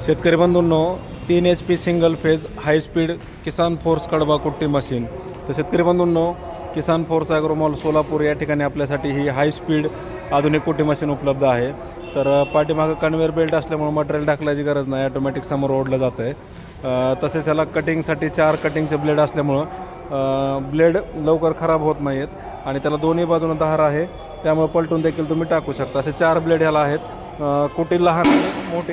शेतकरी बंधूंनो, 3 HP single phase high speed Kisan force कडबा कुट्टी मशीन. तर शेतकरी बंधूंनो, किसान फोर्स ॲग्रोमॉल सोलापूर या ठिकाणी आपल्यासाठी ही हाय स्पीड आधुनिक कुट्टी मशीन उपलब्ध आहे. तर पाठीमागं कन्वेअर बेल्ट असल्यामुळे मटेरियल टाकल्याची गरज नाही, ऑटोमॅटिक समोर ओढलं जातं आहे. तसेच याला कटिंगसाठी 4 कटिंगचे ब्लेड असल्यामुळं ब्लेड लवकर खराब होत नाहीत आणि त्याला दोन्ही बाजूनं धार आहे, त्यामुळे पलटून देखील तुम्ही टाकू शकता. असे 4 ब्लेड ह्याला आहेत. कुटी लहान मोठी